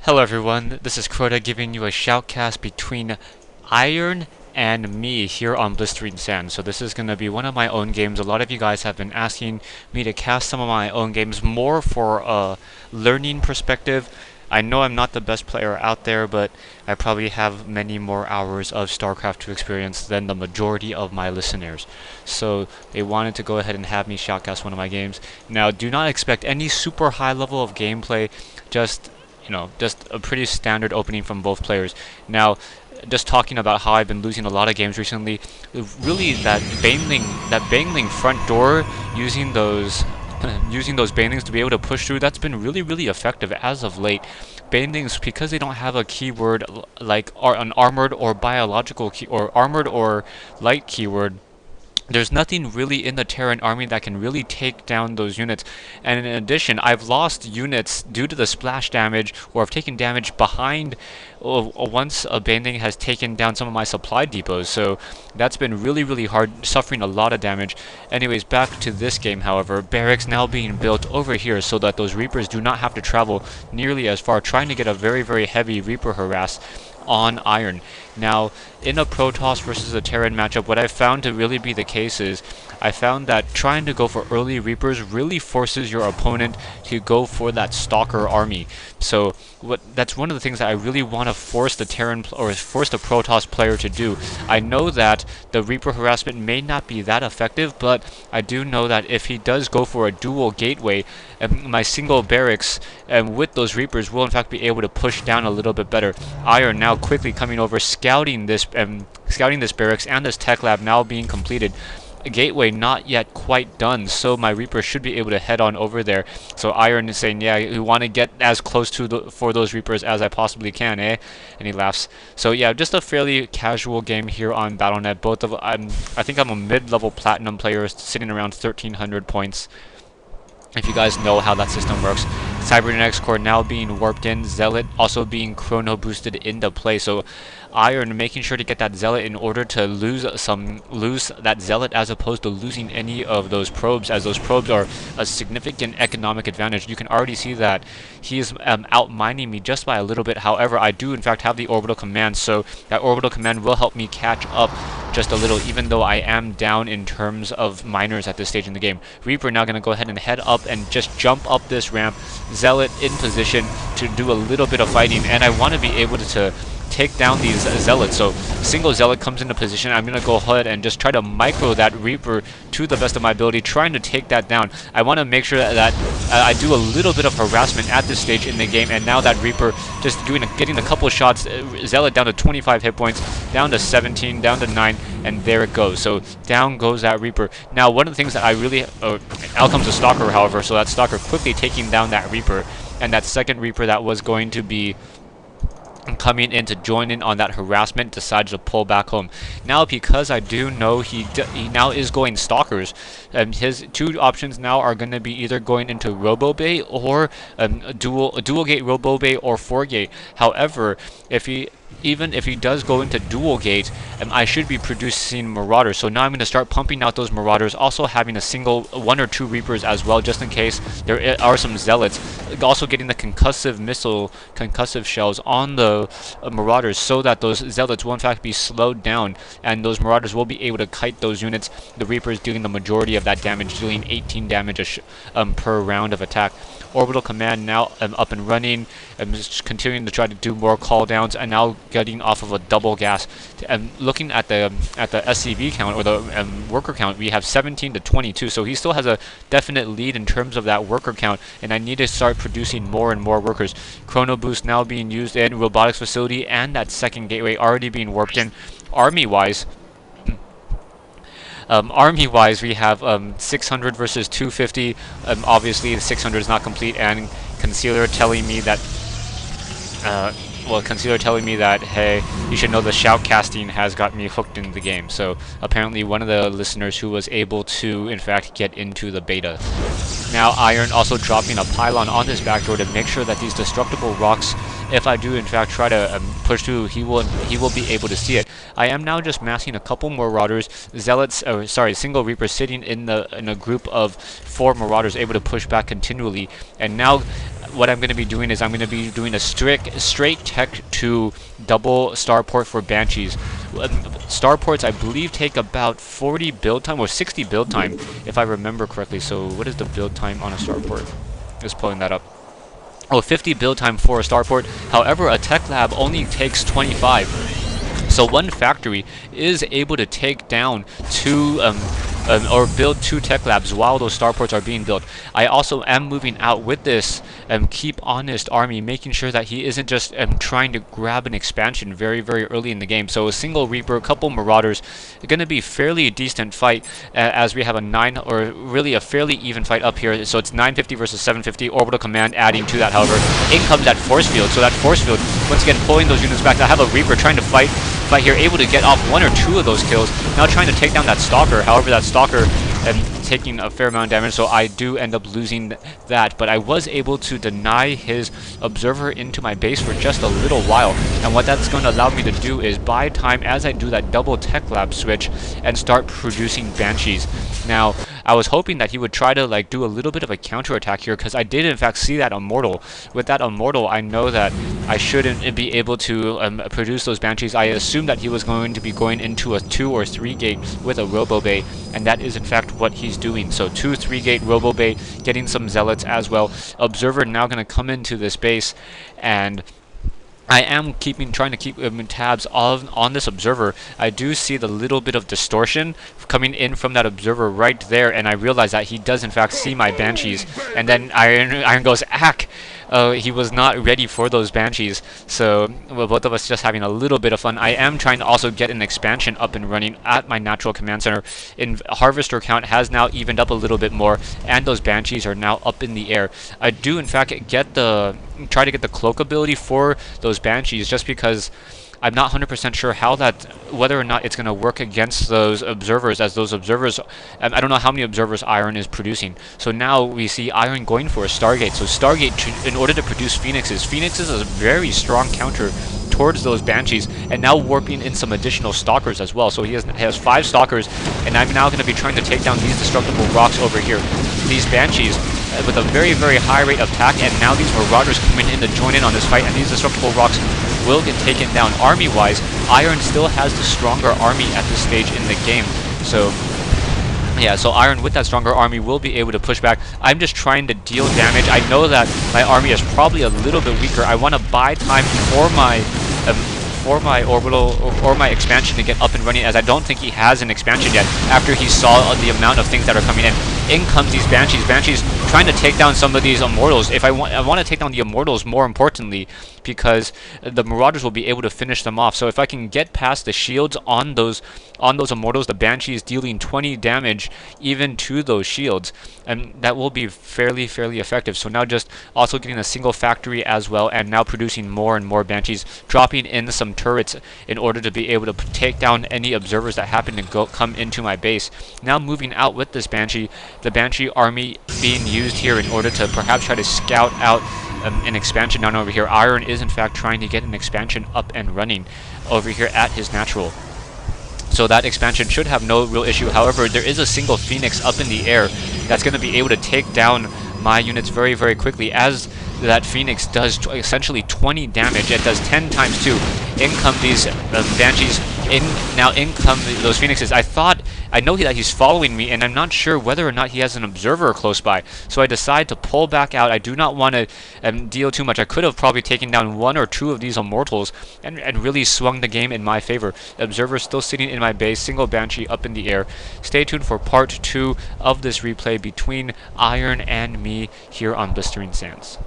Hello everyone, this is Crota giving you a shoutcast between Iron and me here on Blistering Sand. So this is going to be one of my own games. A lot of you guys have been asking me to cast some of my own games more for a learning perspective. I know I'm not the best player out there, but I probably have many more hours of StarCraft to experience than the majority of my listeners. So they wanted to go ahead and have me shoutcast one of my games. Now, do not expect any super high level of gameplay, just just a pretty standard opening from both players. Now, just talking about how I've been losing a lot of games recently, really that Baneling front door using those using those banelings to be able to push through, that's been really effective as of late. Banelings, because they don't have a keyword like an armored or biological key or armored or light keyword, there's nothing really in the Terran army that can really take down those units. And in addition, I've lost units due to the splash damage, or I've taken damage behind once a Baneling has taken down some of my supply depots. So that's been really hard, suffering a lot of damage. Anyways, back to this game, however, barracks now being built over here so that those Reapers do not have to travel nearly as far, trying to get a very heavy Reaper harass on Iron. Now, in a Protoss versus a Terran matchup, what I found to really be the case is I found that trying to go for early Reapers really forces your opponent to go for that Stalker army. So that's one of the things that I really want to force the Terran or force the Protoss player to do. I know that the Reaper harassment may not be that effective, but I do know that if he does go for a dual gateway, my single barracks with those Reapers will in fact be able to push down a little bit better. Iron now quickly coming over, scouting this barracks and this tech lab now being completed. Gateway not yet quite done, so my Reaper should be able to head on over there. So Iron is saying, yeah, you want to get as close to for those Reapers as I possibly can, eh? And he laughs. So yeah, just a fairly casual game here on Battle.net. I think I'm a mid-level platinum player sitting around 1300 points, if you guys know how that system works. Cybernetics core now being warped in, Zealot also being chrono boosted into play. So Iron making sure to get that Zealot in order to lose that Zealot as opposed to losing any of those probes, as those probes are a significant economic advantage. You can already see that he is out-mining me just by a little bit. However, I do in fact have the orbital command, so that orbital command will help me catch up just a little, even though I am down in terms of miners at this stage in the game. Reaper now going to go ahead and head up and just jump up this ramp. Zealot in position to do a little bit of fighting, and I want to be able to take down these Zealots. So single Zealot comes into position. I'm going to go ahead and just try to micro that Reaper to the best of my ability, trying to take that down. I want to make sure that I do a little bit of harassment at this stage in the game, and now that Reaper just getting a couple of shots, Zealot down to 25 hit points, down to 17, down to 9, and there it goes. So down goes that Reaper. Now, one of the things that I really... out comes the Stalker, however, so that Stalker quickly taking down that Reaper, and that second Reaper that was going to be coming in to join in on that harassment decides to pull back home. Now, because I do know he now is going Stalkers, his two options now are going to be either going into Robo Bay or dual gate Robo Bay or 4-gate. However, even if he does go into dual gate, I should be producing Marauders. So now I'm going to start pumping out those Marauders, also having a single 1 or 2 Reapers as well, just in case there are some Zealots. Also getting the concussive shells on the Marauders, so that those Zealots will in fact be slowed down, and those Marauders will be able to kite those units. The Reapers dealing the majority of that damage, dealing 18 damage per round of attack. Orbital command now up and running. I'm just continuing to try to do more call downs, and now getting off of a double gas. And looking at the SCV count, or the worker count, we have 17 to 22. So he still has a definite lead in terms of that worker count, and I need to start producing more and more workers. Chrono boost now being used in robotics facility, and that second gateway already being warped in. Army-wise, we have 600 versus 250. Obviously, the 600 is not complete, and Concealer telling me that, hey, you should know the shoutcasting has got me hooked in the game. So apparently, one of the listeners who was able to, in fact, get into the beta. Now, Iron also dropping a pylon on his backdoor to make sure that these destructible rocks, if I do in fact try to push through, he will be able to see it. I am now just massing a couple more Marauders. Single Reaper sitting in a group of 4 Marauders, able to push back continually. And now what I'm going to be doing is I'm going to be doing a straight tech to double starport for Banshees. Starports, I believe, take about 40 build time or 60 build time, if I remember correctly. So what is the build time on a starport? Just pulling that up. Oh, 50 build time for a starport. However, a tech lab only takes 25. So one factory is able to take down two or build 2 tech labs while those starports are being built. I also am moving out with this keep honest army, making sure that he isn't just trying to grab an expansion very early in the game. So a single Reaper, a couple Marauders, going to be fairly decent fight as we have a 9 or really a fairly even fight up here. So it's 950 versus 750. Orbital command adding to that. However, in comes that force field. So that force field once again pulling those units back. I have a Reaper trying to fight here, able to get off 1 or 2 of those kills. Now trying to take down that Stalker. However, that Stalker taking a fair amount of damage, so I do end up losing that. But I was able to deny his Observer into my base for just a little while. And what that's going to allow me to do is buy time as I do that double tech lab switch and start producing Banshees. Now, I was hoping that he would try to like do a little bit of a counterattack here, because I did in fact see that Immortal. With that Immortal, I know that I shouldn't be able to produce those Banshees. I assumed that he was going to be going into a 2 or 3 gate with a Robo Bay, and that is in fact what he's doing. So 2 3 gate Robo Bay, getting some Zealots as well. Observer now going to come into this base, and I am trying to keep tabs on this Observer. I do see the little bit of distortion coming in from that Observer right there, and I realize that he does in fact see my Banshees. And then Iron goes, ack! He was not ready for those Banshees, so well, both of us just having a little bit of fun. I am trying to also get an expansion up and running at my natural command center. Harvester count has now evened up a little bit more, and those Banshees are now up in the air. I do in fact try to get the cloak ability for those Banshees, just because I'm not 100% sure whether or not it's going to work against those Observers, as those Observers, I don't know how many Observers Iron is producing. So now we see Iron going for a Stargate. So Stargate, in order to produce Phoenixes is a very strong counter towards those Banshees, and now warping in some additional Stalkers as well. So he has 5 Stalkers, and I'm now going to be trying to take down these destructible rocks over here. These Banshees with a very high rate of attack, and now these Marauders coming in to join in on this fight, and these destructible rocks will get taken down. Army-wise, Iron still has the stronger army at this stage in the game. So yeah, so Iron with that stronger army will be able to push back. I'm just trying to deal damage. I know that my army is probably a little bit weaker. I want to buy time for my orbital or my expansion to get up and running, as I don't think he has an expansion yet after he saw the amount of things that are coming in. In comes these Banshees. Banshees trying to take down some of these Immortals. I want to take down the Immortals more importantly, because the Marauders will be able to finish them off. So if I can get past the shields on those Immortals, the Banshees dealing 20 damage even to those shields, and that will be fairly effective. So now just also getting a single factory as well, and now producing more and more Banshees, dropping in some turrets in order to be able to take down any Observers that happen to come into my base. Now moving out with this Banshee, the Banshee army being used here in order to perhaps try to scout out an expansion down over here. Iron is in fact trying to get an expansion up and running over here at his natural. So that expansion should have no real issue. However, there is a single Phoenix up in the air that's going to be able to take down my units very quickly, as that Phoenix does essentially 20 damage. It does 10 times 2. In come these Banshees. In come those Phoenixes. I know that he's following me, and I'm not sure whether or not he has an Observer close by. So I decide to pull back out. I do not want to deal too much. I could have probably taken down 1 or 2 of these Immortals and really swung the game in my favor. Observer still sitting in my base, single Banshee up in the air. Stay tuned for part 2 of this replay between Iron and me here on Blistering Sands.